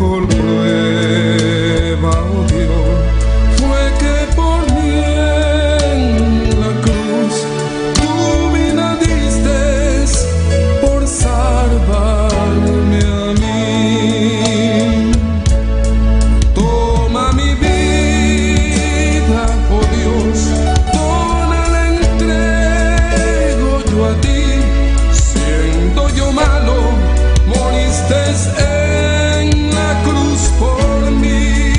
mejor prueba, oh Dios, fue que por mí en la cruz tu vida diste por salvarme a mí. Toma mi vida, oh Dios, toda la entrego yo a ti. Siendo yo malo, moriste en la cruz por mí.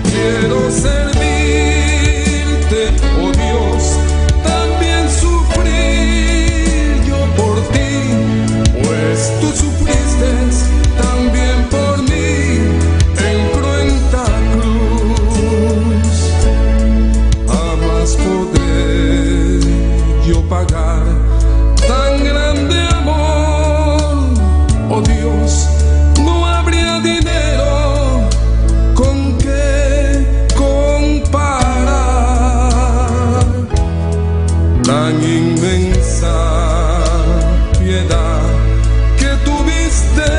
Quiero servirte, oh Dios, también sufrir yo por ti, pues tú sufriste también por mí en cruenta cruz. Jamás podré yo pagar tan grande amor, oh Dios, no habría dinero con que comparar tan inmensa piedad que tuviste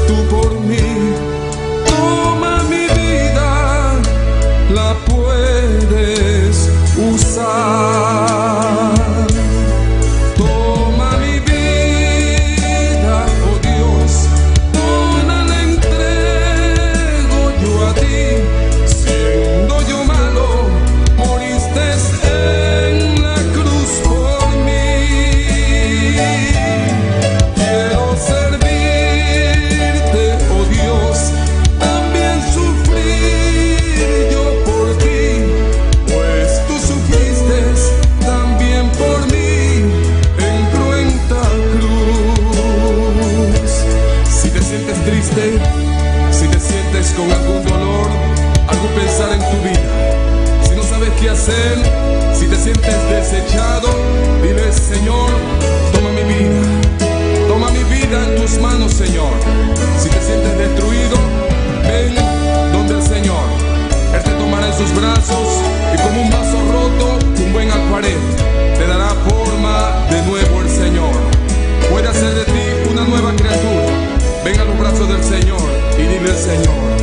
tú por mí. Toma mi vida, la puedes usar. Toma mi vida, oh Dios, toda la entrego yo a ti. Siendo yo malo, moriste en la cruz por mí. Quiero servirte, oh Dios, también sufrir yo por ti, pues tú sufriste también por mí en cruenta cruz. Si te sientes triste, si te sientes con algún dolor, algún pensar en tu vida, si no sabes qué hacer, si te sientes desechado, dile: Señor, toma mi vida en tus manos, Señor. Si te sientes destruido, ven donde el Señor. Él te tomará en sus brazos y como un vaso roto, un buen alfarero, te dará forma de nuevo el Señor. Puede hacer de ti una nueva criatura. Ven a los brazos del Señor y dile al Señor: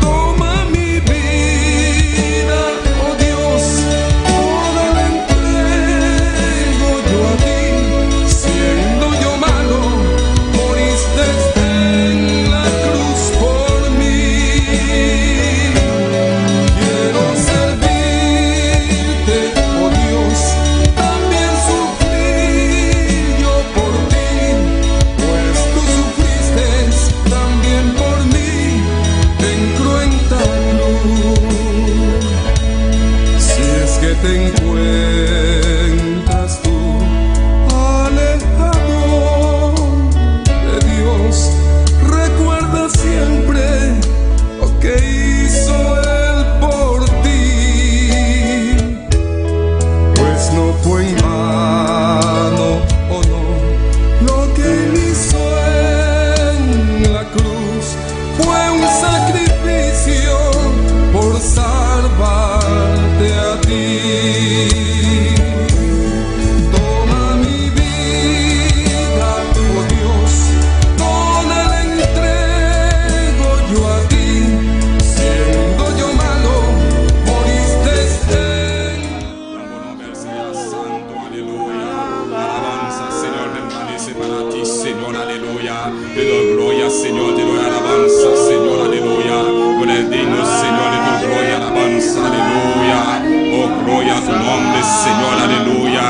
toma mi vida, oh Dios, toda la entrego yo a ti. Siendo yo malo, moriste en la cruz por mí. Quiero servirte, oh Dios, también sufrir yo por ti, pues tú sufriste también por mí en cruenta cruz. Si es que te encuentras tú alejado de Dios, recuerda siempre lo que hizo Él por ti, pues no fue en vano, oh no, lo que Él hizo en la cruz fue un sacrificio por salvarte a ti. Toma mi vida, oh Dios, toda la entrego yo a ti. Siendo yo malo, moriste en... Nombre sea santo, aleluya. Alabanza, Señor, permanece para ti, Señor, aleluya. Te doy gloria, Señor, te doy alabanza, Señor, aleluya. Tú eres digno, Señor, de tu gloria, alabanza, aleluya. Oh, gloria a tu nombre, Señor, aleluya.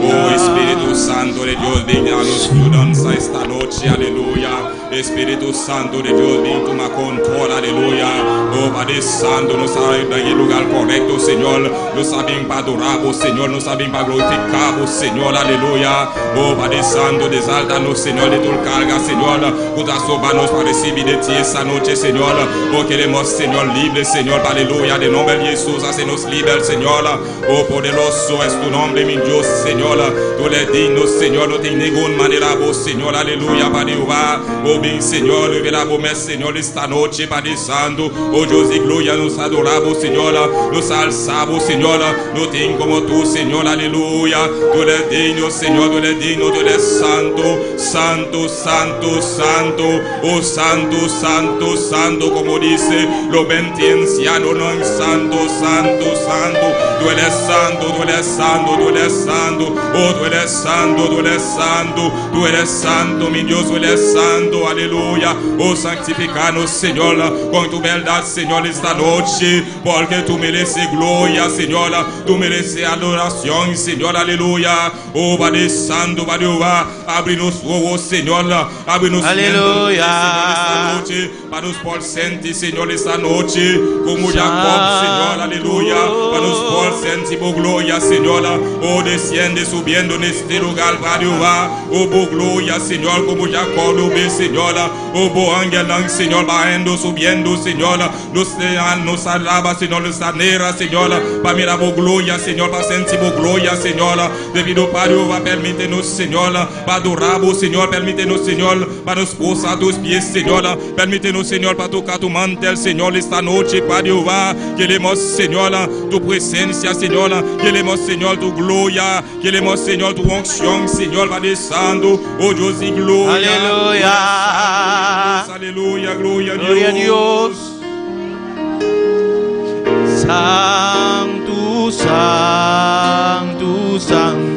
Oh, Espíritu Santo de Dios, dignanos tu danza esta noche, aleluya. Espíritu Santo de Dios, ven toma control, aleluya. Oh, Padre Santo, nos saben en el lugar correcto, Señor. Nos saben para adorarnos, Señor. Nos saben para glorificarnos, Señor, aleluya. Oh, Padre Santo, desáltanos, Señor, de tu carga, Señor. Puta sobanos para recibir de ti esta noche, Señor. Oh, queremos, Señor, libre, Señor, aleluya. De nombre de Jesús, hacenos libres, Señor. Oh, poderoso es tu nombre, mi Dios, Señor. Tú eres digno, Señor. No tienes ninguna manera, vos, Señor, aleluya, Padre Jehová. Oh, bien, Señor, verá vos, Señor, esta noche, Padre Santo. Oh, Dios y gloria, nos adoramos, Señor, nos alzamos, Señor, no tengo como tú, Señor, aleluya. Tú eres digno, Señor, tú eres digno, tú eres santo, santo, santo, santo, oh santo, santo, santo, como dice los 20 ancianos, no en santo, santo, santo, tú eres santo, tú eres santo, tú eres santo, oh tú eres santo, tú eres santo, tú eres santo, mi Dios, tú eres santo, aleluya. Oh santificanos, Señor, con tu verdad, Señor, esta noche, porque tú mereces gloria, Señor, tú mereces adoración, Señor, aleluya. Oh Padre Santo, Padre Jehová, abre los ojos, Señor, abre los aleluya, Señor, esta noche, para nos por sentir, Señor, esta noche, como Jacob, Señor, aleluya, para nos por sentir por gloria, Señor, oh desciende subiendo en este lugar, Padre Jehová, oh por gloria, Señor, como Jacob lo ve, Señor, oh por ángel, Señor, bajando, subiendo, Señor, nos alaba, Señor, nos anera, Señor, para mirar por gloria, Señor, para sentir por gloria, Señor, debido Padre Jehová, permítenos, Señor, para adorar, Señor, permítenos, Señor, para nos posar a tus pies, Señor, permítenos, Señor, para tocar tu mantel, Señor, esta noche, Padre Jehová, queremos, Señor, tu presencia, Señor, queremos, Señor, tu gloria, queremos, Señor, tu unción, Señor, Padre Santo, oh Dios y gloria, aleluya, aleluya, gloria a Dios, gloria a Dios, santo, santo, santo.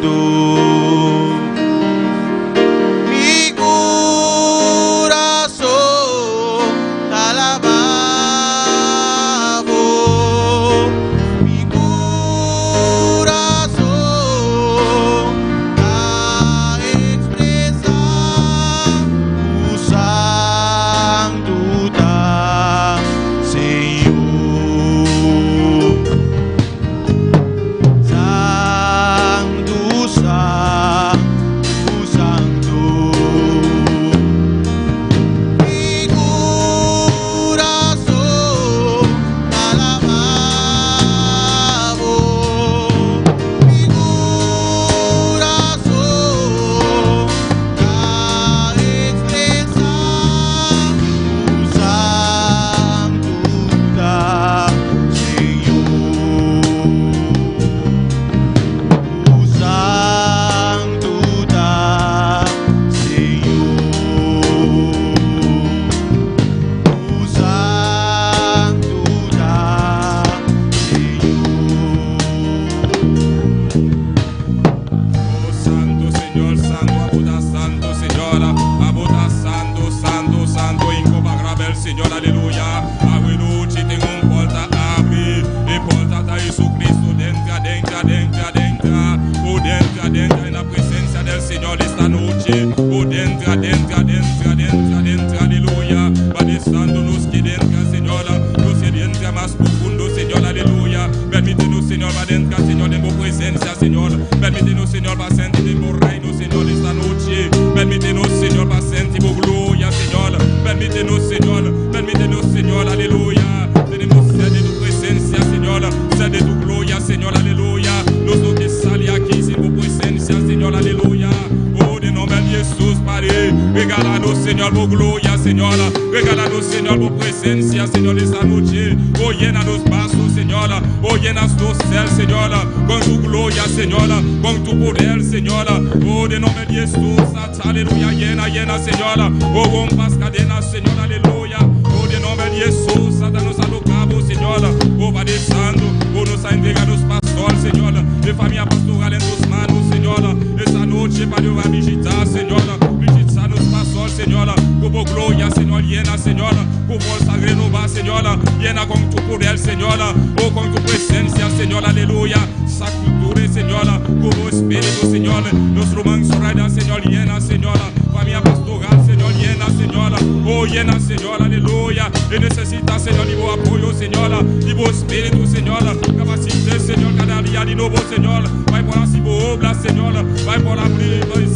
Señor, esta noche, oh llena los vasos, Señor, oh llenas tu ser, Señor, con tu gloria, Señor, con tu poder, Señor, oh de nombre de Jesús, aleluya, llena, llena, Señor, oh rompas cadenas, Señor, aleluya, oh de nombre de Jesús, nos a lo cabo, Señor, oh Padre Santo, oh nos ha entregado los pastores, Señor, de familia pastoral en tus manos, Señor, esta noche, Padre, va a visitar, Señor, visitar los pastores, Señor, como gloria, Señor, llena, Señor, como fuerza renovada, Señor, llena con tu poder, Señor, oh con tu presencia, Señor, aleluya, sacude, Señor, como espíritu, Señor, nuestro mansorada, Señor, llena, Señor, familia pastoral, Señor, llena, Señor, oh llena, Señor, aleluya, y necesita, Señor, y vos apoyo, Señor, y vos espíritu, Señor, capacité, Señor, cada día de nuevo, Señor, vai por la obra, Señor, vai por la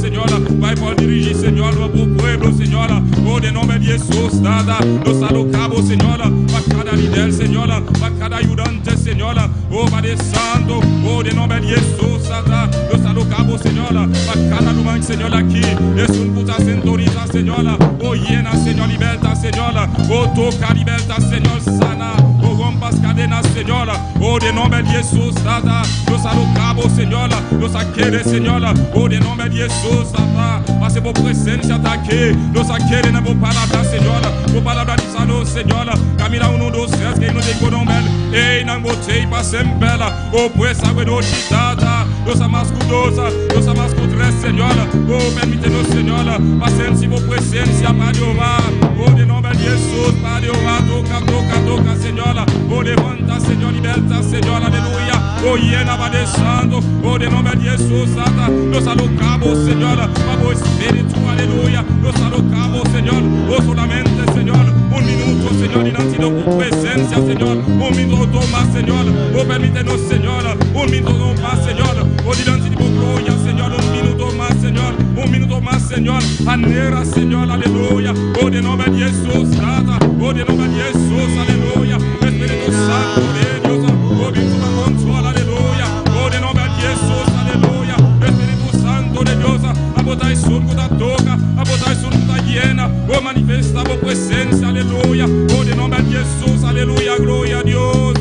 Señor, vai por dirigir, Señor, nuestro pueblo, Señor, oh de nombre de Jesús, nada, nos alocamos, Señor, para cada líder, Señor, para cada ayudante, Señor, oh Padre Santo, oh de nombre de Jesús, nada, nos alocamos, Señor, para cada lugar, Señor, aquí, es un puta sintoniza, Señor, oh llena, Señor, libertad, Señor, oh toca, libertad, Señor, sana, oh las cadenas, Señor. Oh, de nombre de Jesús, Tata. Nos alocamos, Señor. Nos adquiere, Señor. Oh, de nombre de Jesús, Tata. Mas por presencia está aqui. Nos adquiere na boa palavra, Senhor. Boa palavra de salud, Senhor. Camina 1, 2, 3, que não tem coronel. Ei, não botei para sempre. Oh, pues, água de tata. Nos amas com dosa. Nos amas com três, Senhor. Oh, permite-nos, Senhor. Paciência, por presencia, para de orar. Oh, de nombre de Jesus, para de orar. Toca, toca, toca, Senhor. Oh, levanta, Senhor, liberta, Senhor. Aleluia. Oh, llena, va descendo. Oh, de nombre de Jesus, Santa. Nos alocamos, Senhor. Vamos, Espírito, aleluia. Nos alocamos, Senhor. Oh, solamente, Senhor. Un minuto, Senhor, diante de tu presencia, Senhor. Un minuto más, Senhor. Oh, permítenos, Senhor. Un minuto más, Senhor. Oh, diante de tu gloria, Senhor. Un minuto más, Senhor. Un minuto más, Senhor. Anera, Senhor, aleluia. Oh, de nombre de Jesus, Santa. Oh, de nombre de Jesus, aleluia. Espírito Santo de Dios. Oh, viento da consola, aleluia. Oh, de nombre de Jesus, aleluia. Espírito Santo de Deus. A botar surco da toca. A botar surco da hiena. Oh, manifesta a presencia, aleluia. Oh, de nombre de Jesus, aleluia. Glória a Deus.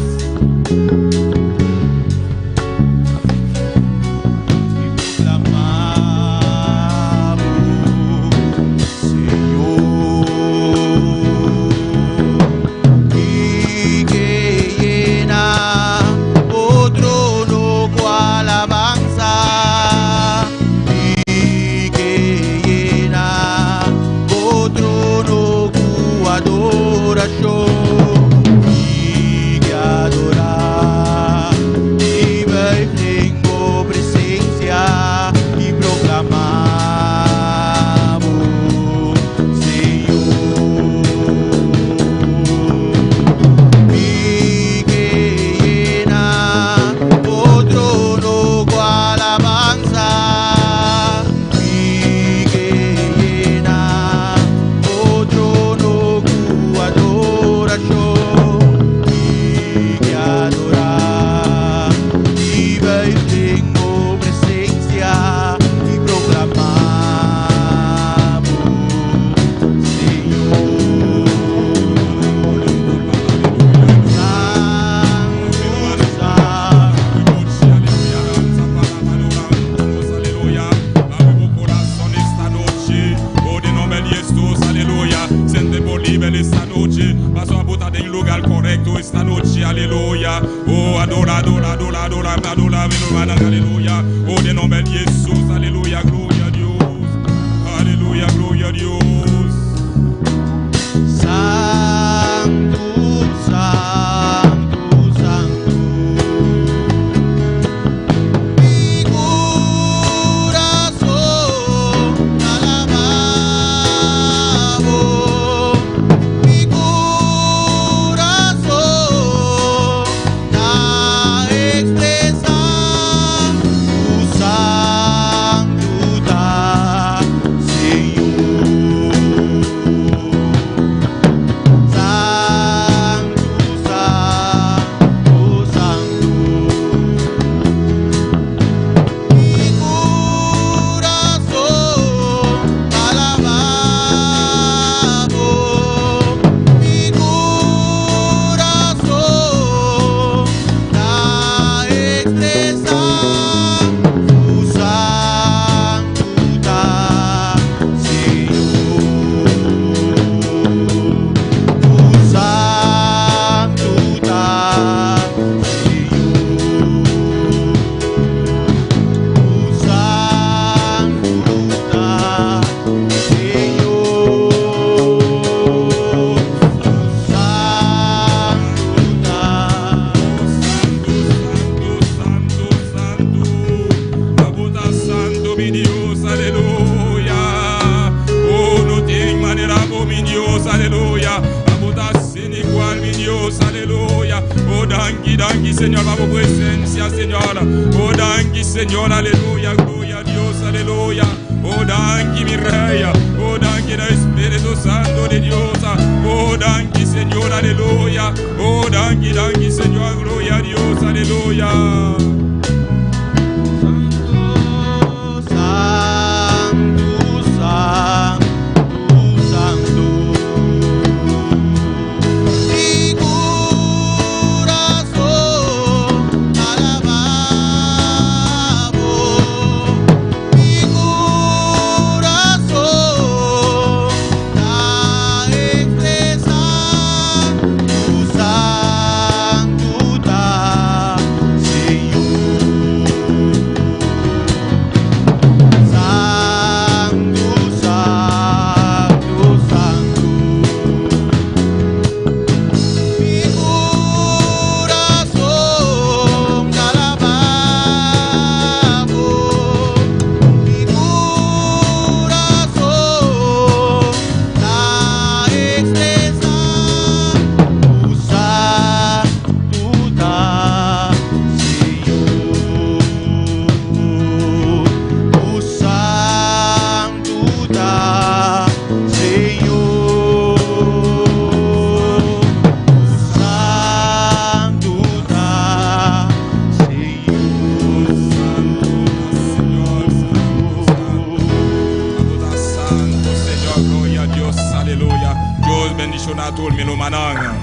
maintenant.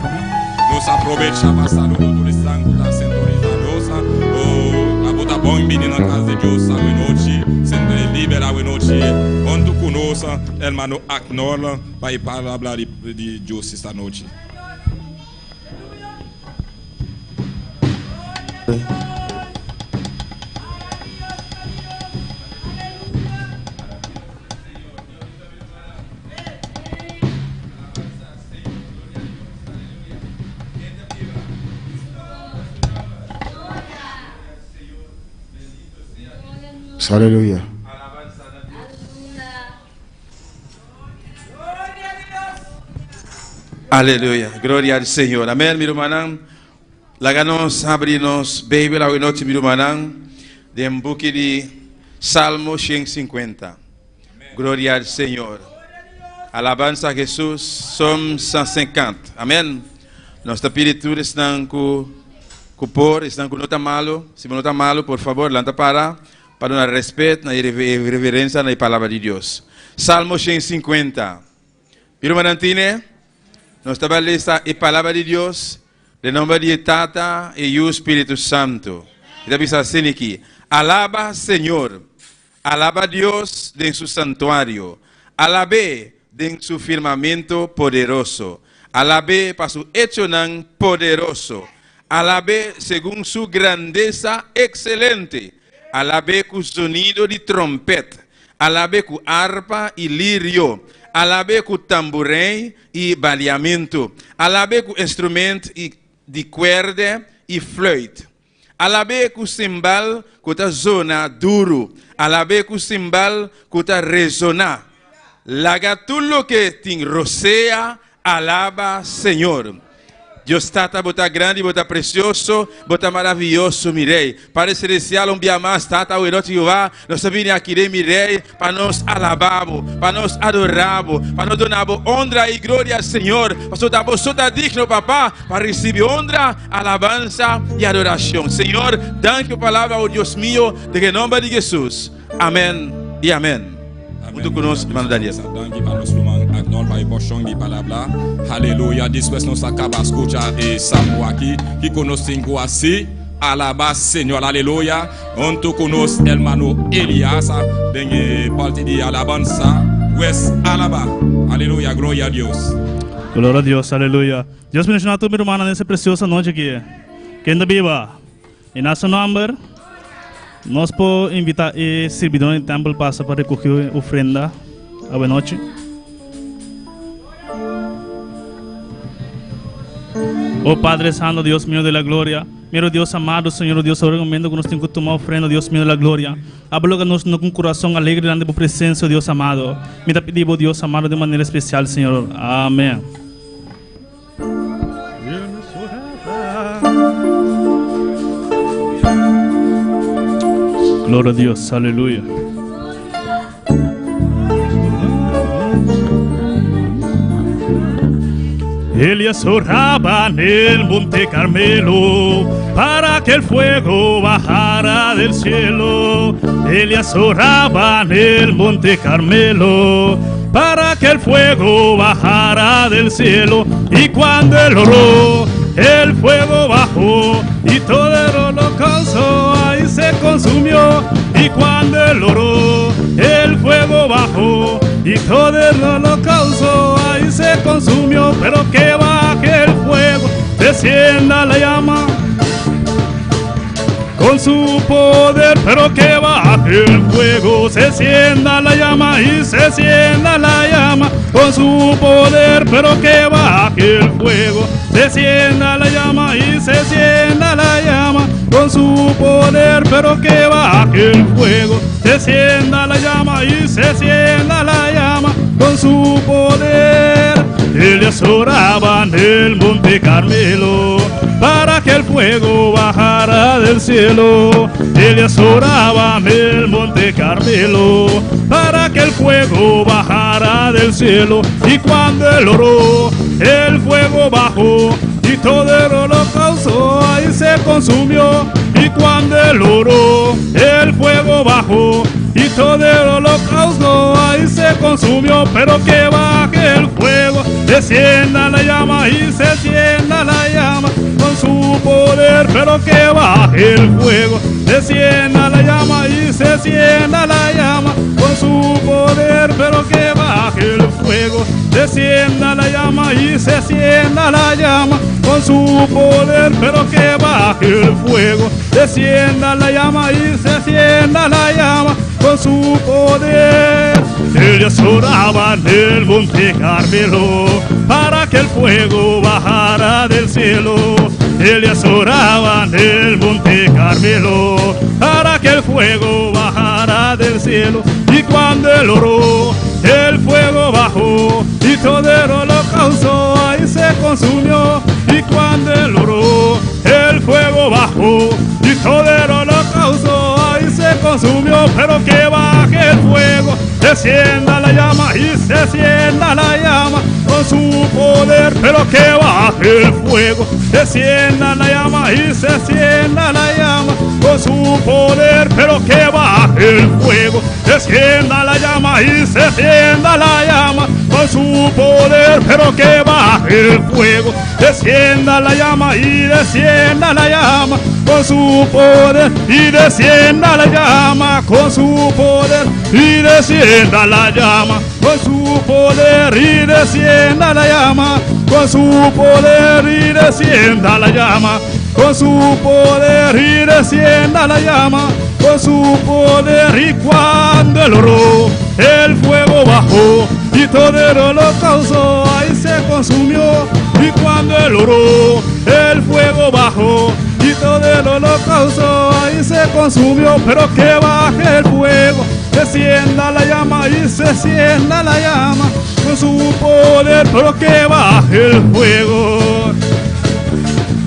Nous aprovechamos para saludo do sangue da centurizadosa. Oh, a bota bom bini na casa de Deus, a noite, sempre libera a noite. Onde conosco, hermano Aknol, vai falar de Deus esta noite. Aleluya. Aleluia. Glória ao Senhor. Amém, meu irmão. Laganos abrimos Bíblia la noite, meu irmão, de um book de Salmo 150. Glória ao Senhor. Alabança a Jesus. Som 150. Amém. Nossa espírito está com por, está com nota malo. Se não está malo, por favor, lanta para dar respeito e reverência na palavra de Deus. Salmo 150. Meu irmão, nós estamos a palavra de Deus, de nome de Tata e o Espírito Santo. Estamos assim aqui. Alaba, Senhor. Alaba a Deus em su santuário. Alabe em su firmamento poderoso. Alabe para su hecho poderoso. Alabe según su grandeza excelente. Alabe com sonido de trompeta. Alabe com harpa e lírio. Alabe com tamborém e baleamento. Alabe com instrumento de cuerda e flauta. Alabe com cimbal que está zona duro. Alabe com cimbal que está resonar. Laga tudo que tem rocea, alaba Senhor. Deus está bota grande, bota precioso, bota maravilhoso, mirei. Para celestial um dia mais, tata o herói Jeová, nós vimos aqui, mirei, para nós alabarmos, para nós adorarmos, para nós darmos honra e glória ao Senhor. Para nós estar digno, papá, para receber honra, alabança e adoração. Senhor, dá a palavra ao Deus meu, de nome de Jesus. Amém e amém. Muito conosco, irmão Daniel. Aleluia. Después nos acaba escuchar el salmo aquí. Que conocen así. Alaba Señor. Aleluya. Junto con nos hermano Elias. De parte de alabanza. Pues alaba. Aleluya. Gloria a Dios. Glória a Deus, aleluia. Deus bendiga a tua irmã nessa preciosa noite aqui. Quem da Bíblia? E nosso nome, nós podemos invitar o servidor do templo para recolher a ofrenda. Boa noite. Oh Padre Santo, Dios mío de la gloria, miro Dios amado, Señor Dios, ahora momento que nos tengo que tomar ofrenda, Dios mío de la gloria. Hablo que nos con un corazón alegre delante de tu presencia, Dios amado. Me te pedimos, Dios amado, de manera especial, Señor. Amén. Gloria a Dios, aleluya. Elías oraba en el monte Carmelo para que el fuego bajara del cielo. Elías oraba en el monte Carmelo para que el fuego bajara del cielo. Y cuando él oró, el fuego bajó y todo el holocausto ahí se consumió. Y cuando él oró, el fuego bajó y todo el holocausto ahí se consumió. Pero que baje el fuego, descienda la llama con su poder. Pero que baje el fuego, se encienda la llama y se encienda la llama con su poder. Pero que baje el fuego, se encienda la llama y se encienda la llama con su poder. Pero que baje el fuego, se encienda la llama y se encienda la llama con su poder. Elías oraba en el monte Carmelo para que el fuego bajara del cielo. Elías oraba en el monte Carmelo para que el fuego bajara del cielo. Y cuando él oró, el fuego bajó y todo el holocausto ahí se consumió. Y cuando él oró, el fuego bajó y todo el holocausto ahí se se consumió, pero que baje el fuego, descienda la llama y se encienda la llama con su poder, pero que baje el fuego, descienda la llama y se encienda la llama con su poder, pero que baje el fuego, descienda la llama y se encienda la llama con su poder, pero que baje el fuego, descienda la llama y se encienda la llama con su poder. Ellos oraban en el monte Carmelo para que el fuego bajara del cielo. Ellos oraban en el monte Carmelo para que el fuego bajara del cielo. Y cuando él oró, el fuego bajó y todo el holocausto ahí se consumió. Y cuando él oró, el fuego bajó y todo el holocausto ahí se consumió, pero que baje el fuego, descienda la llama y se encienda la llama con su poder, pero que baje el fuego, descienda la llama y se encienda la llama con su poder, pero que baje el fuego, descienda la llama y se encienda la llama con su poder, pero que baje el fuego, descienda la llama y descienda la llama con su poder, y descienda la llama con su poder, y descienda la llama con su poder, y descienda la llama con su poder, y descienda la llama con su poder, y descienda la llama con su poder. Y cuando él oró, el fuego bajó y todo el holocausto ahí se consumió. Y cuando él oró, el fuego bajó y todo el holocausto ahí se consumió, pero que baje el fuego, descienda la llama y se encienda la llama con su poder, pero que baje el fuego,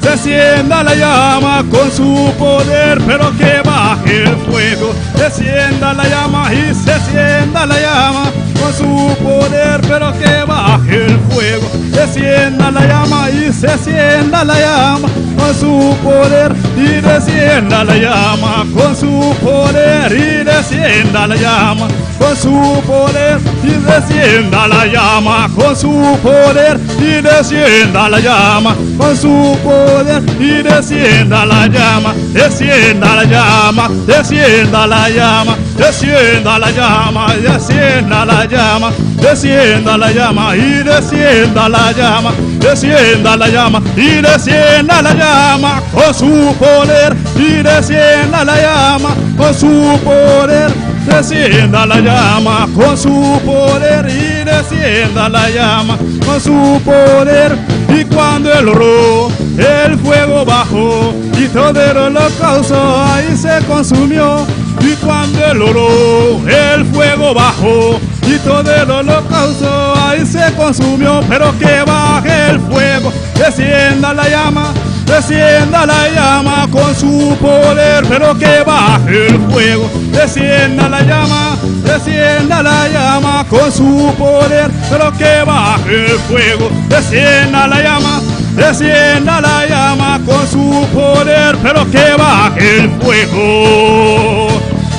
se encienda la llama con su poder, pero que baje el fuego, descienda la llama y se encienda la llama con su poder, pero que baje el fuego, descienda la llama y se encienda la llama con su poder, y descienda la llama con su poder, y descienda la llama con su poder, y descienda la llama con su poder, y descienda la llama con su poder, y descienda la llama, descienda la llama, descienda la llama, descienda la llama, descienda la llama, descienda la llama, y descienda la llama, descienda la llama, y descienda la llama con su poder, y descienda la llama con su poder, descienda la llama con su poder, y descienda la llama con su poder. Y cuando él oró, el fuego bajó y todo el holocausto ahí se consumió. Y cuando él oró, el fuego bajó y todo el holocausto ahí se consumió, pero que baje el fuego, descienda la llama, descienda la llama con su poder, pero que baje el fuego, descienda la llama, descienda la llama con su poder, pero que baje el fuego, descienda la llama, descienda la llama con su poder, pero que baje el fuego,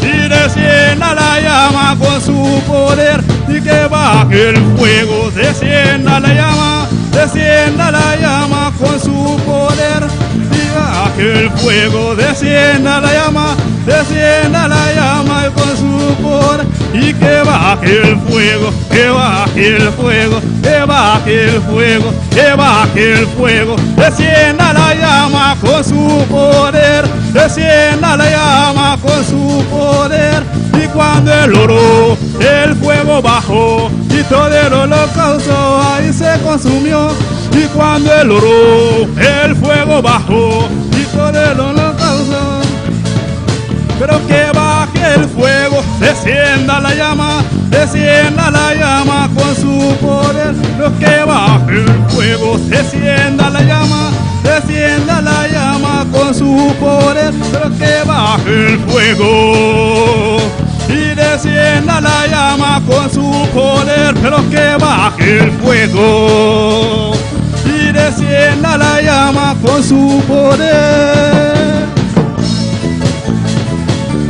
y descienda la llama con su poder, y que baje el fuego, descienda la llama, descienda la llama con su poder, y baje el fuego, descienda la llama, descienda la llama con su poder, y que baje el fuego, que baje el fuego, que baje el fuego, que baje el fuego, descienda la llama con su poder, descienda la llama con su poder. Y cuando él oró, el fuego bajó y todo el holocausto ahí se consumió. Y cuando él oró, el fuego bajó y todo el holocausto, pero que baje el fuego, descienda la llama, descienda la llama con su poder, pero que baje el fuego, descienda la llama, descienda la llama con su poder, pero que baje el fuego, y descienda la llama con su poder, pero que baje el fuego, y descienda la llama con su poder.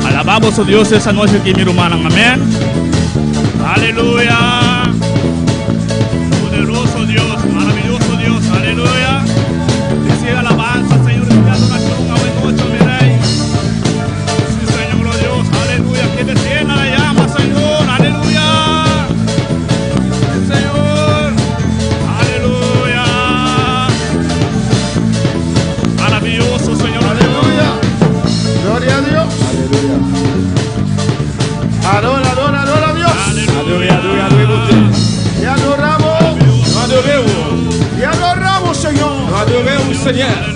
Alabamos a Dios esa noche aquí, mi hermana, amén. Aleluya. Poderoso Dios, maravilloso Dios, aleluya. Recibe alabanza, Señor, recibe adoración, hoy noche, mi Rey. Sí, Señor, oh Dios, aleluya. Que descienda la llama, Señor, aleluya. Sí, Señor, aleluya. Maravilloso, Señor, Aleluya. Gloria a Dios. Adora, adora, adora a Dios. Adorez, adorez, adorez, mon Dieu. Te adoramos. Nous adorez-vous. Te adoramos, Señor. Nous adorez-vous, Seigneur.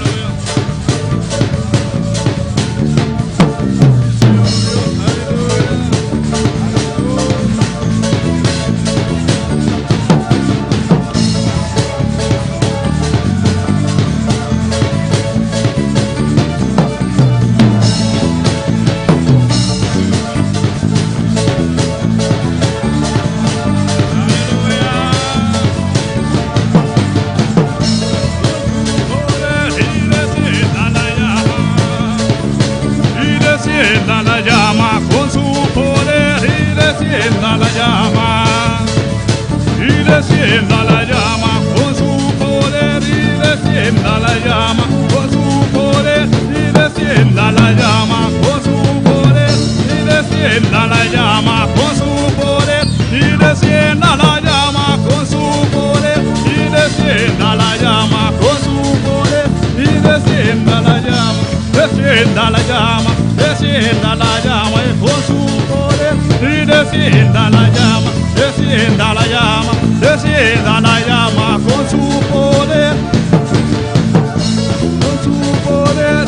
Y descienda la llama con su poder, y descienda la llama. Y descienda la llama con su poder, y descienda la llama con su poder, y descienda la llama con su poder, y descienda la llama con su poder, y descienda la llama con su poder, y descienda la llama con su poder, y descienda la llama, descienda la llama, descienda la llama con su poder, y descienda la llama, descienda la llama, descienda la llama con su poder,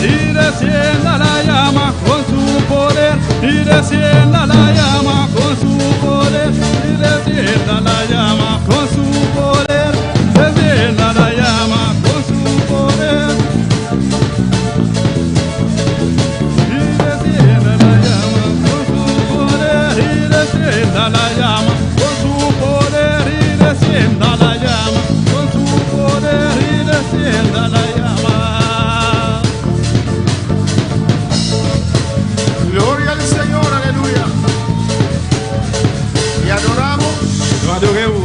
y descienda la llama con su poder, y descienda la llama con su poder, y descienda la llama con su poder, descienda la llama con su poder, y descienda la llama con su poder, y descienda la llama con su poder, y descienda la llama con su poder, y descienda la llama. Gloria al Señor, aleluya. Te adoramos. Nous adorez-vous.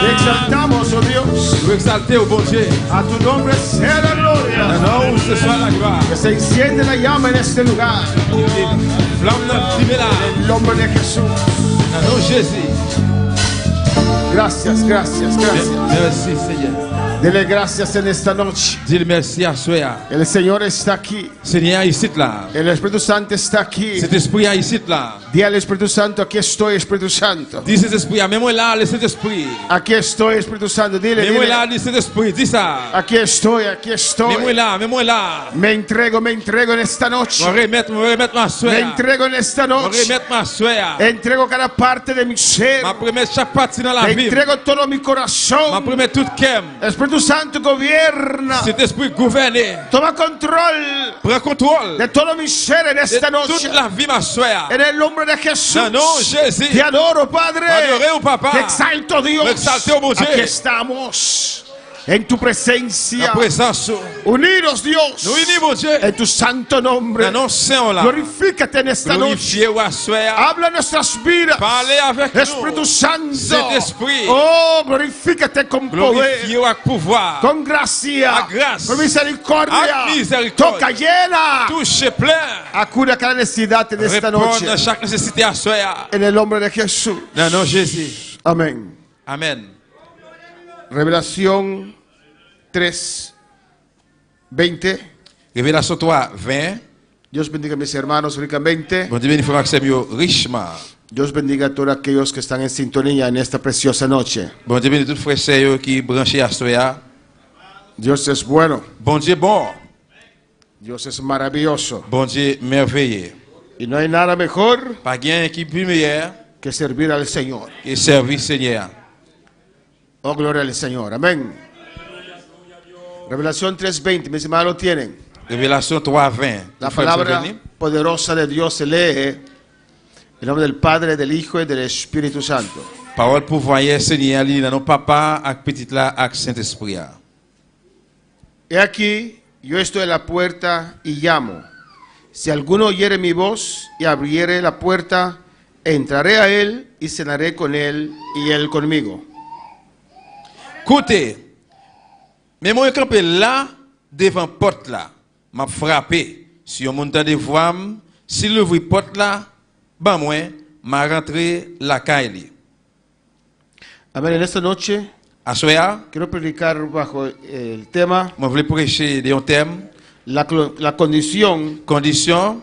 Te exaltamos, oh Dios. Nous exaltez au bon Dieu. A tu nombre sea la gloria. Non, où ce soit la gloire. Que se enciende la llama en este lugar. Flamme d'abîmer là. En el nombre de Jesús. Non, Jésus. Gracias, gracias, gracias. Merci, Seigneur. Dele gracias en esta noche. Dis merci à soi. El Señor está aquí. Seigneur, ici là. El Espíritu Santo está aquí. Cet esprit ici là. Di al Espíritu Santo, aquí estoy, Espíritu Santo. Dis cet esprit, mets-moi là, le Saint-Esprit. Aquí estoy, Espíritu Santo. Dile, Mets-moi dile. là, le Saint-Esprit, dis ça. Aquí estoy, aquí Mets-moi estoy. là, mets-moi là. Me entrego en esta noche. Me remettre ma Me soeur. entrego en esta Me noche. remettre ma soeur. Entrego cada parte de mi ser. Ma remettre chaque partie dans la Te vie. entrego todo mi Ma corazón. remettre tout cœur. Espíritu Santo gobierna. Cet esprit gouverne. Toma control Prends contrôle de todo mi ser en de esta noche. toute la vie, ma soeur. En el nombre de Jesús. Dans le nom de Jésus. Te adoro, Padre. Adoré au Papa. Te exalto, Dios. Me exalté, oh mon Dieu. Aquí estamos. En tu presencia. La présence. Unidos, Dios. Nous unis, mon Dieu. En tu santo nombre. Dans nos saints là. Glorifícate en esta noche. Glorifiez ou soeur. Habla nuestras vidas. Parlez avec Espíritu nous. Santo. Saint-Esprit. Oh, glorifícate con poder. Glorifiez avec pouvoir. Con gracia. A gracia. Con misericordia. A misericordia. Toca llena. Touche plein. Acude cada necesidad en esta noche. Répondre à chaque nécessité à soeur. En el nombre de Jesús. Dans le nom de Jésus. Amén. Amen. Revelación 3, 20. Révélation 3, 20. Dios bendiga a mis hermanos ricamente. Bon Dieu bénisse Maxime richement. Dios bendiga a todos aquellos que están en sintonía en esta preciosa noche. Bon Dieu bénisse tous frères et sœurs qui branchés à soya. Dios es bueno. Bon Dieu bon. Dios es maravilloso. Bon Dieu merveilleux. Y no hay nada mejor Pas gain qui plus meilleur que servir al Señor. que servir Seigneur. Oh, gloria al Señor. Amén. Revelación 3:20. Mis hermanos lo tienen. Révélation 3, 20. La palabra poderosa de Dios se lee en nombre del Padre, del Hijo y del Espíritu Santo. Parole pouvoyer Seigneur, li dans nos papa ak petit là ak Saint-Esprit. He aquí, yo estoy en la puerta y llamo. Si alguno oyere mi voz y abriere la puerta, entraré a él y cenaré con él y él conmigo. Écoutez, mais moi, quand je suis là, devant la porte là, m'a frappé. Si on monte de voix, si l'ouvre la porte là, ben moi, m'a rentré la caille. Amén. En esta noche À ce soir, quiero predicar bajo el tema je voulais prêcher de un thème, la condición condition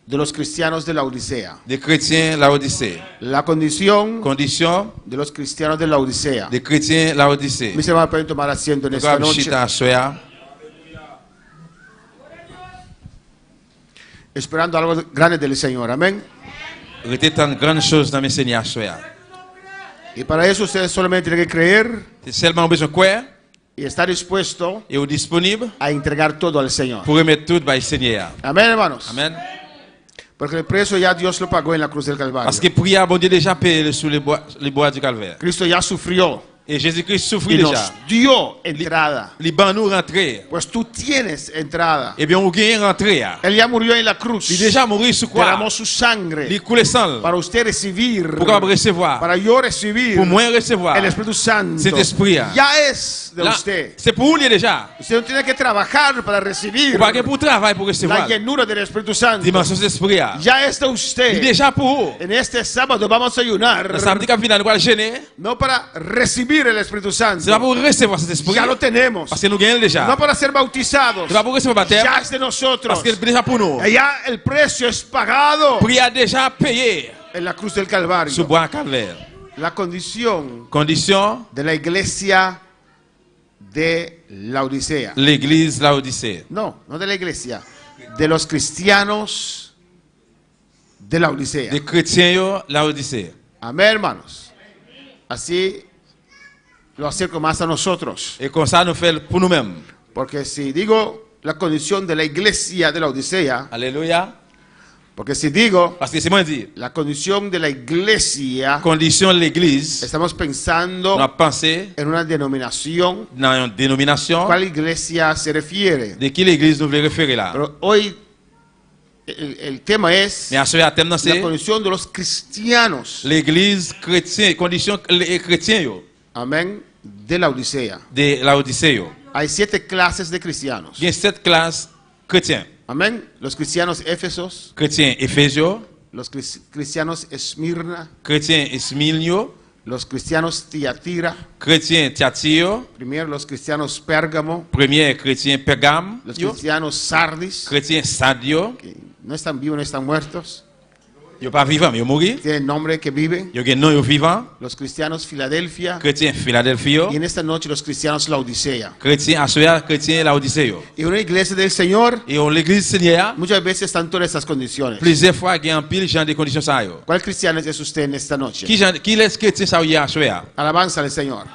de los cristianos de la Odisea. des chrétiens Laodicée. La condición Condition de los cristianos de la Odisea. des chrétiens Laodicée. Mis hermanos pueden tomar asiento en esta noche, À ce soir, esperando algo grande del Señor. Amén. était tant grande chose dans mes seigneurs à ce soir. Y para eso ustedes solamente tienen que creer C'est seulement besoin de croire y estar dispuesto et disponible a entregar todo al Señor. pour remettre tout par le Seigneur. Amén, hermanos. Amen. Porque el precio ya Dios lo pagó en la cruz del Calvario. Parce que prière, bon Dieu déjà payé sous les bois du calvaire. Cristo ya sufrió Et Jésus-Christ souffrit y déjà. nos dio entrada. Les bancs nous rentrer. Pues tú tienes entrada. Eh bien, on gagne rentrer. Él ya murió en la cruz. Il déjà mourir sous quoi? Derramó su sangre Il coule sang. para usted recibir, Pour qu'on recevoir. para yo recibir Pour moi recevoir. el Espíritu Santo. Cet esprit. Ya es de Là, usted. c'est pour lui déjà. Usted no tiene que trabajar para recibir Ou pas que pour travail pour la recevoir. llenura del Espíritu Santo. Dimension de l'esprit. Ya es de Il usted. déjà pour vous. En este sábado vamos a ayunar, Le samedi quand final nous allons gêner. no para recibir el Espíritu Santo. C'est pas pour recevoir cet esprit. Ya lo tenemos. Parce que nous gagnons déjà. No para ser bautizados. C'est pas pour recevoir le baptême. Ya es de nosotros. Parce que déjà pour nous. Ya el precio es pagado Prière déjà payé. en la cruz del Calvario. Sous bois calvaire. La condición Condition, de la iglesia de la Odisea. l'église Laodicée. No, no de la iglesia. De los cristianos de la Odisea. Des chrétiens yo, Laodicée. Amén, hermanos. Así lo acerco más a nosotros. Et comme ça nous fait pour nous-mêmes. Porque si digo la condición de la iglesia de la Odisea, Alléluia. porque si digo Parce que c'est moi dit. la condición de la iglesia, Condition de l'église, estamos pensando nous avons pensé en una denominación. dans une dénomination ¿Cuál iglesia se refiere? de qui l'église nous voulons référer là. Pero hoy el tema es Mais à ce thème la c'est condición de los cristianos. l'église chrétienne, condition les chrétiens yo, Amén. De la Odisea. de Laodicée yo. Hay 7 clases de cristianos. Il y a 7 classes chrétiens. Amén. Los cristianos Éfesos, Chrétiens Éphésios, los cristianos Esmirna, chrétiens Esmilio, los cristianos Tiatira, chrétiens Thyatire, primero los cristianos Pérgamo, premier chrétien Pergame, los yo, cristianos Sardis, chrétien Sadio, que no están vivos, no están muertos, yo pas vivant, mais yo mouri, tienen nombre que viven, yo gen non yo vivant, los cristianos Filadelfia chrétien Philadelphie, y en esta noche los cristianos Laodicea. chrétien Assoya, chrétien Laodicée yo. Y una iglesia del Señor Et on l'église Seigneur, muchas veces están todas estas condiciones. plusieurs fois il y a un pile genre de conditions ça yo. ¿Cuál cristiano es usted en esta noche? Qui laisse chrétien ça yo Assoya? Alabanza al Señor.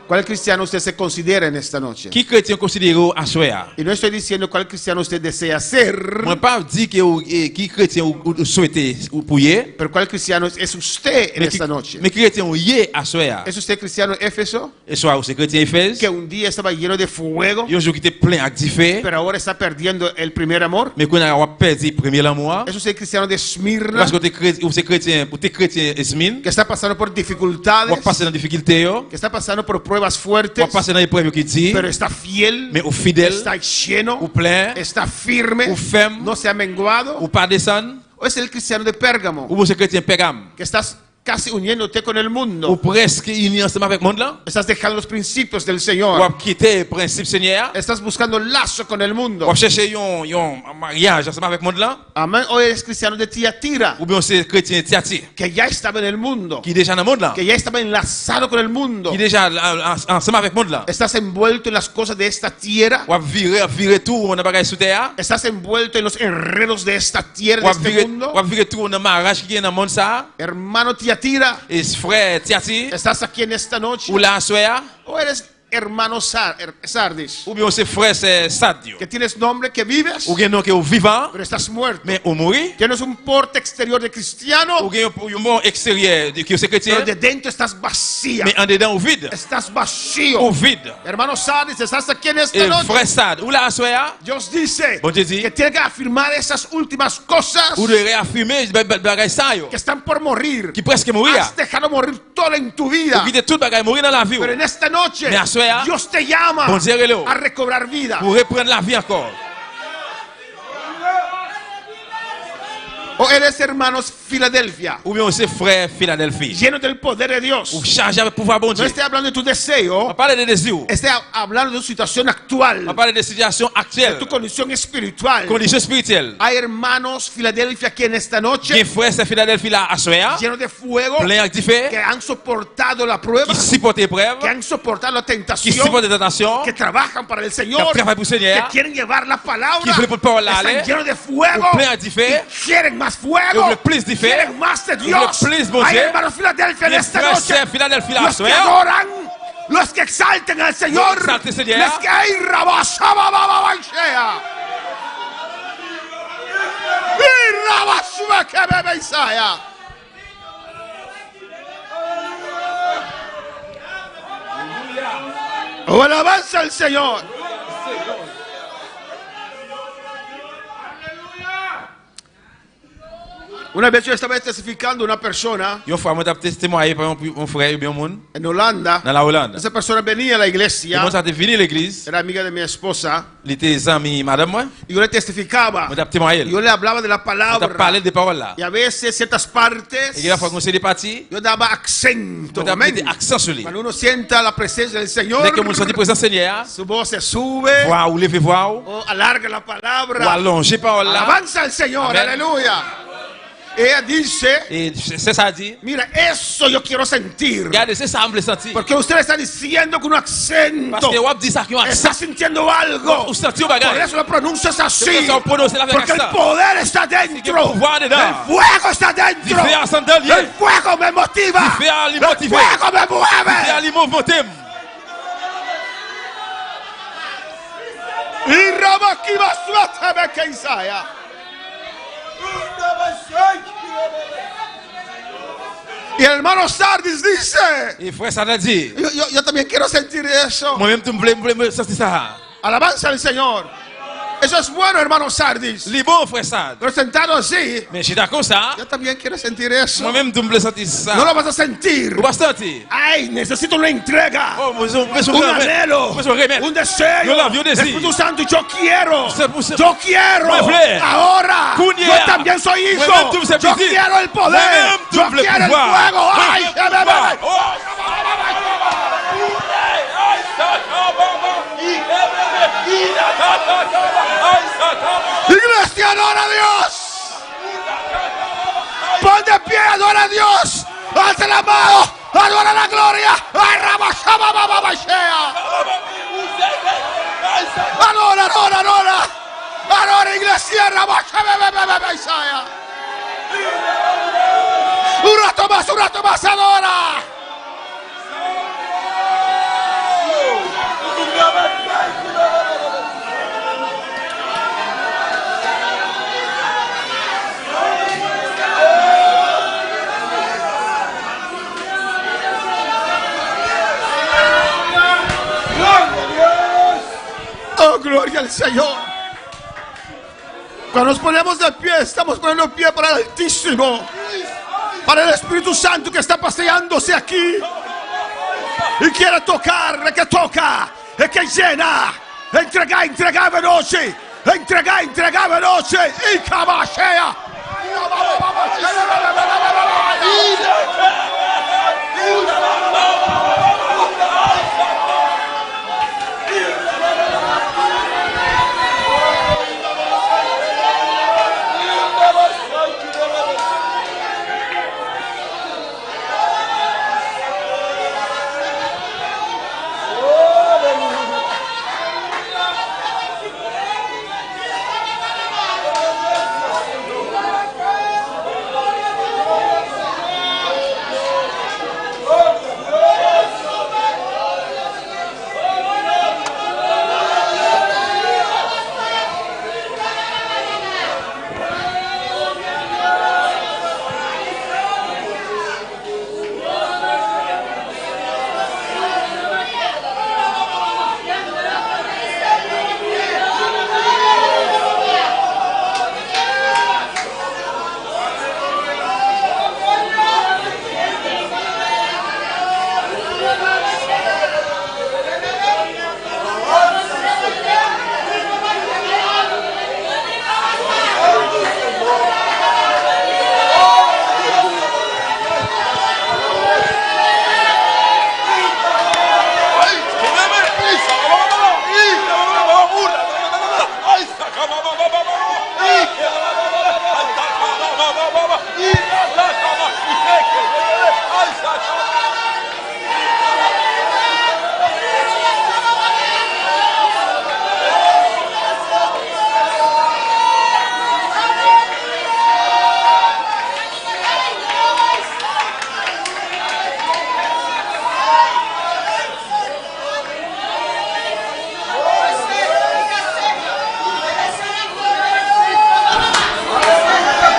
¿Cuál cristiano usted se considera en esta noche? Qui chrétien considère Assoya? Y no estoy diciendo cuál cristiano usted desea ser, Moi pas dit que qui chrétien ou souhaiter ou pouiller, pero cuál cristiano es usted en esta noche. mais chrétien ou yé Assoya. ¿Es usted cristiano Éfeso, Et soit ou c'est chrétien Éphèse, que un día estaba lleno de fuego, yo jour qui était plein actif, pero ahora está perdiendo el primer amor? mais qu'on a perdu premier amour. ¿Es usted cristiano de Esmirna, Parce que t'es chrétien, ou t'es chrétien Esmine, que está pasando por ou dificultades, passer dans difficulté yo, que está pasando por pruebas ou fuertes, passer dans épreuve qui dit, pero está fiel, mais ou fidèle, está lleno, ou plein, está firme, ou ferme, no se ha menguado? ou pas descendre, ¿O es el cristiano de Pérgamo, ou c'est chrétien Pergame, que estás casi uniéndote con el ou mundo? presque uni ensemble avec le monde là, Estás dejando los principios del ou Señor. quitter le principe Seigneur, Estás buscando lazo con el mundo. ou chercher un mariage ensemble avec le monde là, Amén. Hoy eres cristiano de Tiatira, ou bien c'est chrétien Thyatire, que ya estaba en el mundo, qui est déjà dans le monde là, que ya estaba enlazado con el mundo. qui est déjà ensemble avec le monde là, Estás envuelto en las cosas de esta tierra. ou virer tout on a bagage sous terre, Estás envuelto en los enredos de esta tierra, ou de este mundo. virer tout on a mariage qui est dans le monde ça, Hermano Tiatira, et frère Thyatire, estás aquí en esta noche. ou là soya, O eres hermano Sardis, Ou bien c'est frère c'est Sadio. que tienes nombre, que vives, Ou bien non que ou vivant, pero estás muerto. mais ou mourir. Tienes un porte exterior de Ou cristiano, bien un mot extérieur qui c'est chrétien, pero de dentro estás vacía. mais en dedans ou vide. Estás Ou vacío. vide. Hermano Sardis, estás aquí en esta Et noche. frère Sad, ou la soya, Dios dice Bon Dieu dit, que tiene que afirmar esas últimas cosas ou de réaffirmer bagay ça yo, que están por morir. qui presque mourir. Has dejado morir todo en tu Ou vida. qui de tout bagay mourir dans la vie. Pero en esta noche Me asuea. Dios te llama Bon Dieu relo. a recobrar vida. Pour reprendre la vie encore. O eres hermanos Filadelfia, Ou bien c'est frère Philadelphie. lleno del poder de Dios. Ou chargé avec pouvoir bon No Dieu. estoy hablando de tu On deseo, parle de désirs. estoy hablando de tu situación On actual, parle de situations de actuelles. tu condición espiritual. Conditions spirituelles. Hay hermanos Filadelfia aquí en esta Qui noche, frère c'est Philadelphie là à soya, llenos de fuego, plein avec du feu, que han soportado la prueba, qui supportent l'épreuve, que han soportado la qui tentación, supportent les tentations, que trabajan para el qui Señor, travaillent pour le que Seigneur, quieren llevar la palabra, qui veulent pour parole aller, están llenos de fuego, ou plein avec du feu, y quieren más et fuego, le plus du feu, quieren más de le Dios. plus, mon Hay Dieu, hermanos Filadelfia en les esta frères noche, c'est Philadelphie là à los que soya, adoran, los que exalten al Señor, Los que exalten al Señor. los que hay rabasababababashea. Y rabasubakebebeisaya. O alabanza al Señor. Una vez yo estaba testificando a una persona Une fois, moi, j'ai témoigné par mon frère, bien monde, en Holanda. dans la Hollande. Esa persona venía a la Et iglesia, moi, j'ai venu à l'église, era amiga de mi esposa, il était ami, madame, moi, y yo le testificaba, moi, j'ai témoigné. y yo le hablaba de la On a palabra, parlé des paroles là. y a veces ciertas partes, Et la fois qu'on s'est départi, yo daba accento, on a mis amén. des accents sur lui. Cuando uno sienta la presencia del Señor, Dès que mon senti présent Seigneur, su voz se sube, voir ou lever voir, o alarga la ou palabra, allonger parole là. alabanza al Señor, Amén. aleluya. Ella dice, Et c'est ça dit. mira, eso yo quiero sentir, Regardez, c'est ça, on me le sentir. porque usted está diciendo con un Parce acento, que on dit ça qui ont accent. está sintiendo algo. Ou senti au Por bagage. eso lo pronuncias así. C'est ça, on prononce avec Porque el accent. poder está Que le dentro. pouvoir dedans. El fuego está Du dentro. feu à sandalier. El fuego me motiva. Du feu à El motiver. fuego me Et à mueve. l'immobilier. Y Rabakiba suátame que Isaia. Y el hermano Sardis dice, Et frère, ça a dit. yo también quiero sentir eso. Moi-même, tu me sentir ça. Alabanza al Señor. Eso es bueno, hermano Sardis. Les bons, frère, ça. Pero sentado así, Mais je suis d'accord ça. yo también quiero sentir eso. Moi-même, tu me sentir No lo ça. vas a sentir. Vous vas sentir. Ay, necesito una entrega. Oh, Un anhelo, un deseo. Yo la vi, un deseo. Espíritu Santo, yo quiero. C'est- Yo quiero. Moi, frère. Ahora. Cunia. Yo también soy hijo. Moi-même, tu me sais Yo plaisir. quiero el poder. Moi-même, tu Yo me le quiero el pouvoir. fuego. Ay, Moi-même, tu me pouvoir. bebé. Oh. Iglesia, adora a Dios. Pon de pie, adora a Dios. Alza la mano. Adora la gloria. Ay, rabashabababashea. Adora, adora, adora. Adora, iglesia, rabashabababashea. Un rato más, adora. Oh, gloria al Señor. Cuando nos ponemos de pie, estamos poniendo pie para el Altísimo, para el Espíritu Santo que está paseándose aquí y quiere tocar, el que toca, el que llena. Entrega veloce, entrega veloce y cabashea.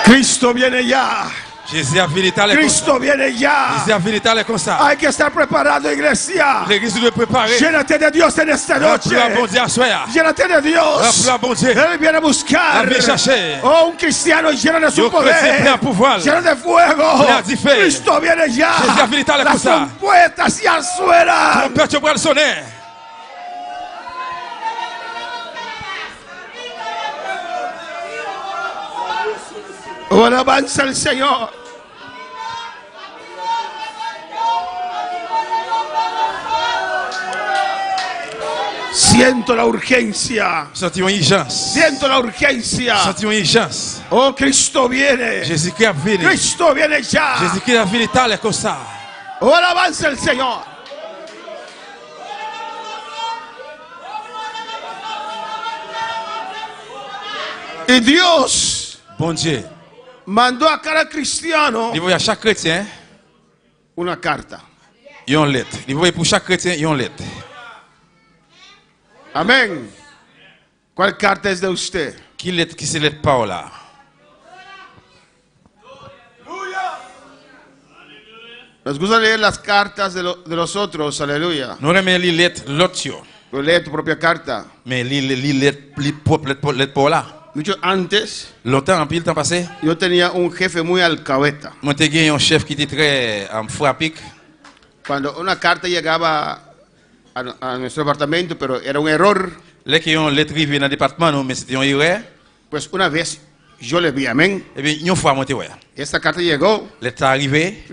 Cristo viene ya. Jésus a fini d'aller comme ça. Cristo viene ya. Jésus a fini d'aller comme ça. Hay que estar preparado, iglesia. L'église doit préparer. Llénate de Dios en esta noche. Remplis la bon Dieu à soir. Llénate de Dios. Remplis la bon Dieu. Él viene a buscar. Él viene a chercher. Oh, un cristiano lleno de su Un chrétien poder. plein de pouvoir. Lleno de fuego. Plein de feu. Cristo viene ya. Jésus a fini d'aller comme Las ça. trompetas ya suenan. Trompette pour le sonner. Oh, alabanza al Señor. Siento la urgencia. Sentons une urgence. Siento la urgencia. Sentons une urgence. Oh, Cristo viene. Jésus-Christ a fini. Cristo viene ya. Jésus-Christ a fini d'aller comme ça. Oh, alabanza al Señor. Y Dios Bon Dieu. mandó a cada cristiano Il voit à chaque chrétien una carta. une lettre. Il voit pour chaque chrétien une lettre. Amén. ¿Cuál carta es de usted? Qui lettre qui c'est lettre par là? Nos gusta leer las cartas de los otros. Aleluya. Nous remettons les lettres l'autre. Tú lee tu propia carta. Mais les lettres par là. Mucho antes, Longtemps, en pile temps passé, yo tenía un jefe muy alcahueta. moi j'ai gagné un chef qui était très frappé. Cuando una carta llegaba a nuestro apartamento, pero era un error, Là qui ont lettre arrivée dans le département, mais c'était une erreur. pues una vez yo le vi, amén. Et bien, une fois, moi, ouais. Esta carta llegó, Lettre arrivée.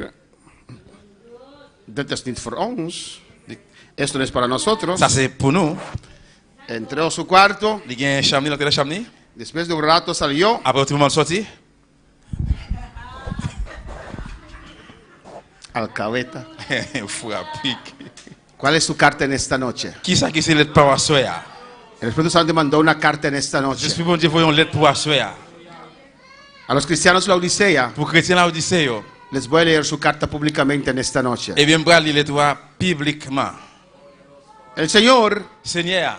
dat is niet voor ons. Esto no es para nosotros. Ça, c'est pour nous. Entró a su cuarto, Il y a un chamni, l'entrée de chamni. después de un rato salió. Après, tout le monde sorti. Alcahueta. Frappé. ¿Cuál es su carta en esta noche? Qui ça qui c'est lettre par soir? El Espíritu Santo mandó una carta en esta noche. J'espère bon Dieu voyons une lettre pour soir. A los cristianos de la Odisea, Pour chrétien la Odyssée. les voy a leer su carta públicamente en esta noche. Eh bien, je vais lire lettre publiquement. El Señor Seigneur,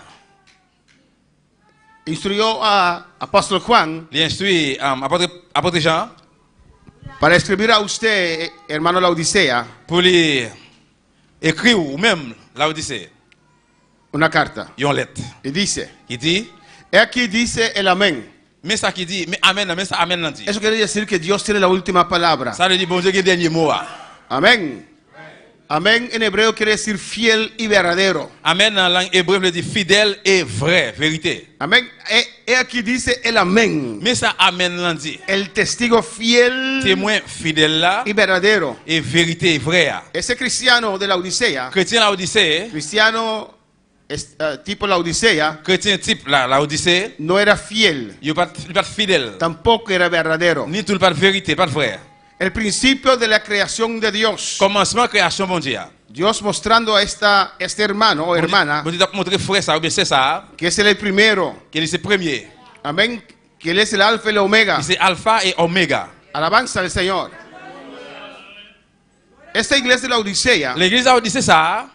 instruyó a apóstol Juan il instruit apôtre Jean para escribir a usted, hermano de la Odisea, pour lui écrire ou même la Odyssée. una carta. Une lettre. Y dice, Il dit, he aquí dice el amén. mais ça qui dit, mais amen, mais ça amen l'en dit. Eso quiere decir que Dios tiene la última palabra. Ça veut dire, bon Dieu, qui est le dernier mot. Amén. Amén en hebreo quiere decir fiel y verdadero. Amen en langue hébreu veut dire fidèle et vrai, vérité. Amén. He aquí dice el amén. Mais ça amen l'en dit. El testigo fiel Témoin fidèle là y verdadero. et vérité vraie. Ese cristiano de la Odisea, Chrétien la Odyssée, cristiano tipo la Odisea, chrétien type la Odyssée, no era fiel, il pas fidèle. tampoco era verdadero. Ni tout pas de vérité, pas de vrai. El principio de la creación de Dios. Commencement création bon Dieu. Dios mostrando a este hermano o hermana Bon Dieu t'a montré frère ça ou bien c'est ça, que es el primero. qu'il est le premier. Amén. Que él es el alfa y el omega. Il c'est alpha et oméga. Alabanza al Señor. Esta iglesia de la Odisea L'église a dit c'est ça,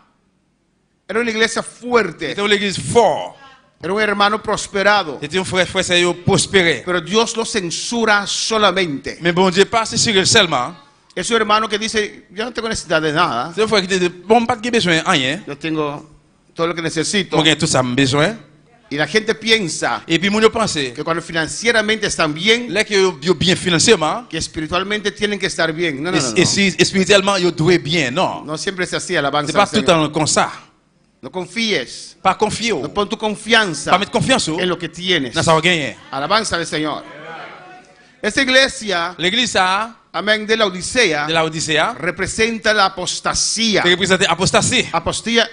era una iglesia fuerte. c'était une église forte. Era un hermano prosperado. C'était un frère c'est prospéré. Pero Dios lo censura solamente. Mais bon Dieu passe sur elle seulement. Es un hermano que dice, yo no tengo necesidad de nada. C'est un frère qui dit bon pas de besoin rien. Yo tengo todo lo que necesito. Moi j'ai tout ça besoin. Y la gente piensa Et puis moi je pense que cuando financieramente están bien, là que yo bien financièrement que espiritualmente tienen que estar bien. No, no, no, et no. si spirituellement yo doit bien, non. No siempre es así, alabanza C'est pas al tout le Señor. temps comme ça. No confíes. Pas confier. No pon tu confianza Pas mettre confiance en lo que tienes. dans ça gagner. Alabanza al Señor. Esta iglesia, L'église ça amén, de la Odisea, de la Odyssée representa la apostasía. c'est représenter apostasie.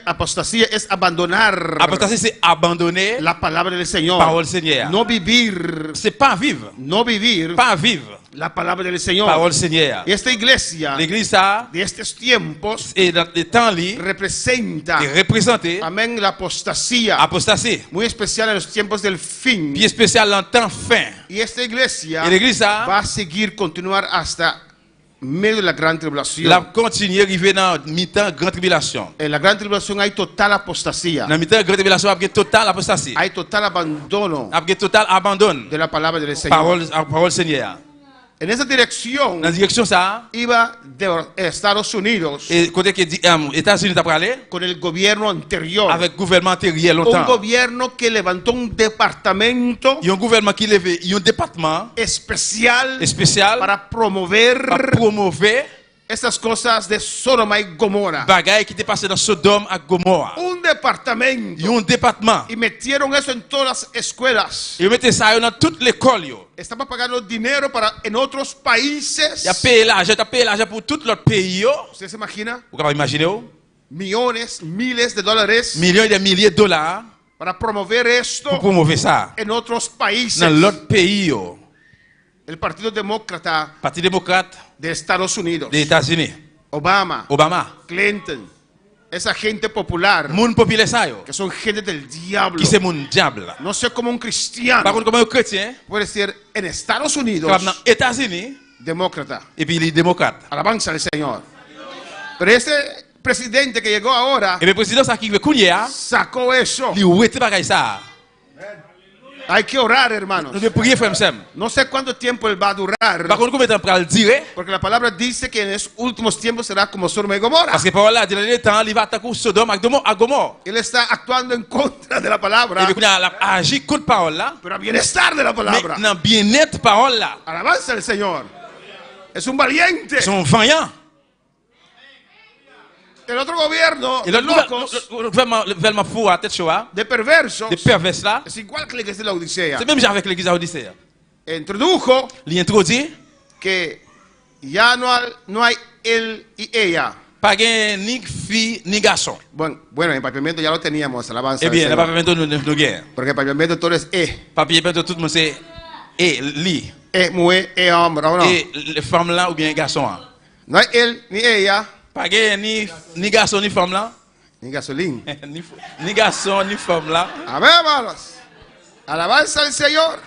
Apostasía es abandonar Apostasie c'est abandonner la palabra del Señor. parole Seigneur. No vivir, C'est pas vivre, no vivir pas vivre la palabra del Señor. parole Seigneur. Y esta iglesia L'église ça de estos tiempos et dans les temps li representa, est représenter amén, la apostasía. apostasie. Muy especial en los tiempos del fin. Bien spécial en temps fin. Y esta iglesia Et l'église ça va a seguir, continuar hasta medio de la gran tribulación. la continue arriver dans mi-temps grande tribulation. En la gran tribulación hay total apostasía. Dans mi-temps grande tribulation après total apostasie. Hay total abandono Après total abandon de la palabra del Señor. parole Seigneur. En esa dirección Dans la direction ça, iba de Estados Unidos et côté que États-Unis t'a parlé con el gobierno anterior. avec le gouvernement antérieur Un longtemps. gobierno que levantó un departamento Il y a un gouvernement qui lève, il y a un département especial spécial para promover pour promouvoir estas cosas de Sodoma y Gomorra. bagaille qui était passé dans Sodome et Gomorrah. Un Il y a departamento. un département. Y metieron eso en todas las escuelas. Ils mettaient ça dans toute l'école. Estaba pagando dinero para en otros países. Il a payé l'argent pour tout l'autre pays. Vous ¿Usted se imagina? pouvez imaginer? Millones, miles de dólares Millions et des milliers de dollars para promover pour esto promouvoir ça en otros países. dans l'autre pays. El Partido Demócrata Parti démocrate de Estados Unidos, des États-Unis. Obama, Obama. Clinton, esa gente popular Moun populaire ça yo. que son gente del diablo. Qui c'est mon diable. No sé cómo un Par cristiano contre, comme un chrétien, puede ser en Estados Unidos comme dans les États-Unis, demócrata. et puis les démocrates. Alabanza al Señor. Pero este presidente que llegó ahora Et le président ça qui veut courir, sacó eso. il ouette bagaille ça. Hay que orar, hermanos. Nous devons prier frère Sam. No sé cuánto tiempo él va a durar, Par contre, combien de temps pour le dire? porque la palabra dice que en los últimos tiempos será como Sodoma y Gomorra. Parce que par là, dans les temps, il va attaquer Sodome et Gomorrah. Él está actuando en contra de la palabra, Et puis, il a agi contre parole là. pero a bienestar de la Mais palabra. dans bien-être parole là. Alabanza al Señor. Es un valiente. Ils sont vaillants. El otro gobierno Et de le locos, gouvernement fou à tête choix, de perversos, des pervers là, es igual que la iglesia de la Odisea. c'est même genre avec l'église à Odyssée. Introdujo Il introduit, que ya no hay él y ella. pas gain ni fille ni garçon. Bueno, en papiamento ya lo teníamos, alabanza Eh al bien, le Señor. papier nous gain. Porque en papiamento todo es Papier tout le monde c'est et li. mujer, hombre, ¿o no? Et les femmes là ou bien garçon. No hay él ni ella, Pas gain ni garçon ni femme là. ni gasolín. Ni garçon ni femme là. Amén, hermanos. Alabanza al Señor.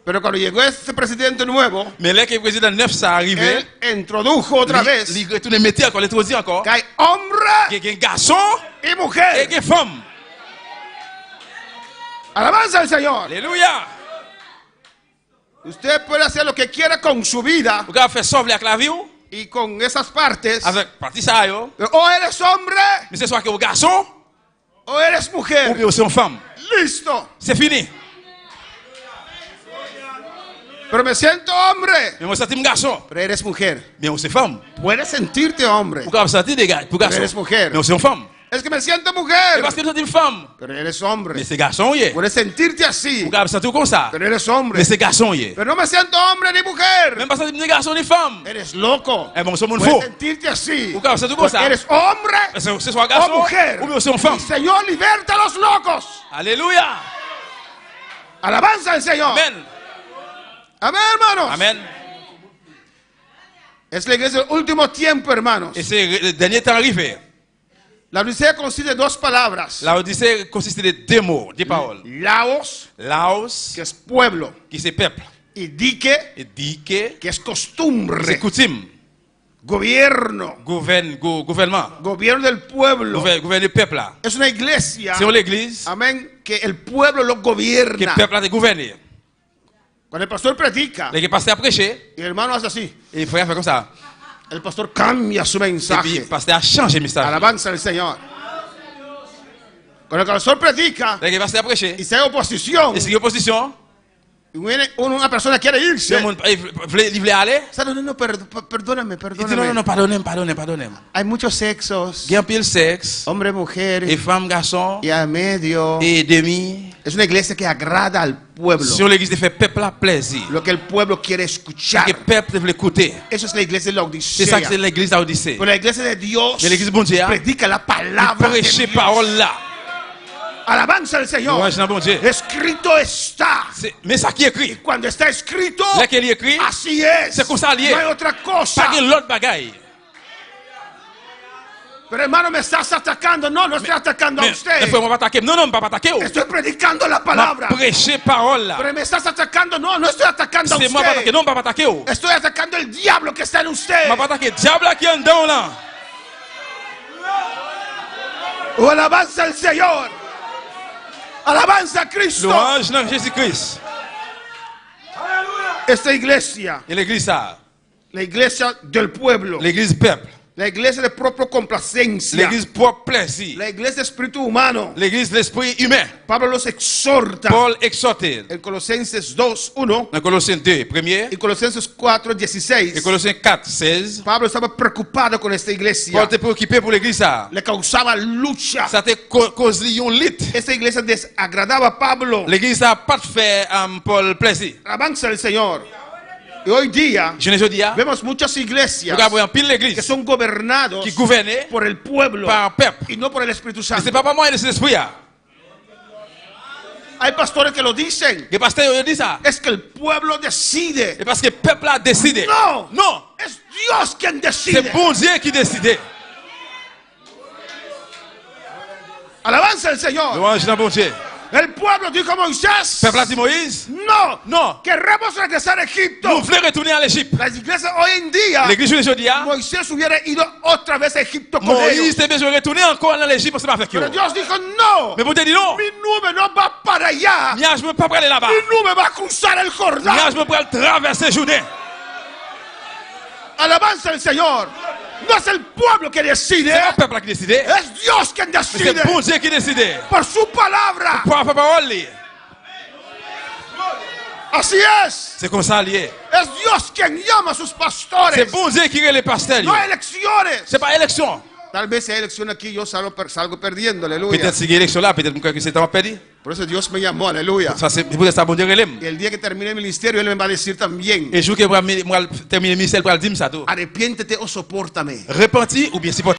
Pero cuando llegó este presidente nuevo, Mais là que le président neuf ça arrivé, él introdujo otra vez il retourne métier encore, il introduit encore. que hay hombre Il y a un garçon y et mujer. une femme. Alabanza al Señor. Alléluia. Usted puede hacer lo que quiera con su vida Vous pouvez faire sauver avec la vie ou y con esas partes. avec partie ça yo. Pero o eres hombre Mais c'est soit que un garçon o eres ou mujer. bien c'est une femme. Listo. C'est fini. Pero me siento hombre. Mais moi c'est un garçon. Pero eres mujer. Mais on c'est femme. Puedes sentirte hombre. Vous pouvez sentir des gars pour Pero garçon. eres mujer. Mais on c'est une femme. Es que me siento Et mujer. parce que nous sommes une femme. Pero eres hombre. Mais c'est garçon yeah. Puedes sentirte así. Vous pouvez sentir comme ça. Pero eres hombre. Mais c'est garçon yeah. Pero no me siento hombre ni mujer. Même pas sentir ni garçon ni femme. Eres loco. Eh bon, somos un Puedes faux. sentirte así. Vous pouvez sentir comme Porque ça. eres hombre C'est soit o garçon mujer. ou bien c'est une femme. El Señor liberta a los locos. Alléluia. Alabanza al Señor. Amen. Amén, hermanos. Amen. Es la iglesia del último tiempo, hermanos. Et c'est le dernier temps arrivé. La Odisea consiste de dos palabras. La Odyssée consiste de deux mots, deux paroles. Laos, Laos, que es pueblo. qui c'est peuple. Y dique, Et dique, que es c'est costumbre. coutume. Gobierno. Gouvernement. Gobierno del pueblo. Gouverne le peuple là. Es una iglesia. C'est l'église Amén. Que el pueblo lo que le gobierna. peuple a de gouverner. Cuando el pastor predica, Les pasteurs a prêché, y el hermano hace así, et il faut faire comme ça. el pastor cambia su Et puis le mensaje. pasteur a changé le message. Alabanza al Señor. Cuando el pastor predica Les pasteurs a prêché, y se hay oposición, et si il y a opposition, y viene una persona quiere si irse, le monde voulait aller, no, perdóname, il dit non, pardonnez. Hay muchos sexos, Il y a un peu le sexe, hombre, mujer, et femme, garçon, y a medio. et demi. Es una iglesia que agrada al pueblo. Sur l'église de faire peuple à plaisir. Lo que el pueblo quiere escuchar. Que le peuple veut l'écouter. Eso es la iglesia de la C'est ça que Odisea. c'est l'église à Odyssée. Pero la iglesia de Dios Mais l'église bon Dieu, predica la palabra de prêcher Dios. parole là. Alabanza al Señor. Louange à bon Dieu. Escrito está. Mais ça qui est écrit. Cuando está escrito, Là qu'il est écrit, así es. c'est comme ça lié. No hay otra cosa. pas que l'autre bagaille. Pero hermano, me estás atacando. No, no estoy atacando a Mais usted. il faut pas attaquer. Non, pas attaquer. Estoy predicando la palabra. Prêcher parole là. Pero me estás atacando. No, no estoy atacando a C'est moi pas attaquer. usted. Non, pas attaquer. Estoy atacando el diablo que está en usted. Pas attaquer. Diable qui est dedans là. Oh, alabanza al Señor. Alabanza a Cristo. Louange à Jésus-Christ. Esta iglesia, Et l'église ça, la iglesia del pueblo, l'église peuple, la iglesia de propia complacencia, l'église propre plaisir, la iglesia de espíritu humano. l'église de l'esprit humain. Pablo los exhorta Paul exhorte en Colosenses 2:1 dans Colossiens 2, premier, y Colosenses 4:16. et Colossiens 4, 16. Pablo estaba preocupado con esta Paul iglesia. était préoccupé pour l'église ça. Le causaba lucha. Ça te causé un lit. Esta iglesia desagradaba a Pablo. L'église ça pas de faire Paul plaisir. Alabanza al Señor. Y hoy día Je ne dis pas, vemos muchas iglesias regarde en pile que l'église son gobernados qui gouvernait por el pueblo par un peuple. y no por el Espíritu Et c'est Santo. pas par moi et c'est l'esprit. Hay pastores que lo dicen. Le pasteur il dit ça. Es que el pueblo decide. Et parce que le peuple a décidé. No, Non, es Dios quien c'est decide. bon Dieu qui décide. Alabanza al Señor. Louange dans bon Dieu. El pueblo dijo a Moisés: Le peuple a dit Moïse, no, non, queremos regresar a Egipto. nous voulons retourner à l'Égypte. Las iglesias hoy en día, L'église aujourd'hui, Moisés hubiera ido otra vez a Egipto con Moïse ellos. était besoin de retourner encore dans l'Égypte, c'est pas avec eux. Pero Dios dijo: no, Mais vous te dit non, mi nube no va para allá. je ne peux pas aller là-bas. Mi nube va a cruzar el Jordán. Je ne peux pas traverser la journée. Alabanza al Señor. No es el pueblo que decide, C'est pas le peuple qui décide, es Dios quien mais decide c'est bon Dieu qui décide. por su palabra. Pour la parole, Así es. c'est comme ça lié. Es Dios quien llama a sus pastores. C'est bon Dieu qui est les pasteurs. No hay elecciones. C'est pas élection. Tal vez si hay elección aquí, yo salgo perdiendo, aleluya. Peut-être si il y a élection là, peut-être que c'est un perdu. Por eso Dios me llamó, aleluya. Ça c'est peut-être ça bon Dieu relève. Y el día que termine el ministerio, Él me va a decir también: Et jour que moi terminer le ministère pour le dire ça tout. arrepiéntete o sopórtame. Repentir ou bien supporter.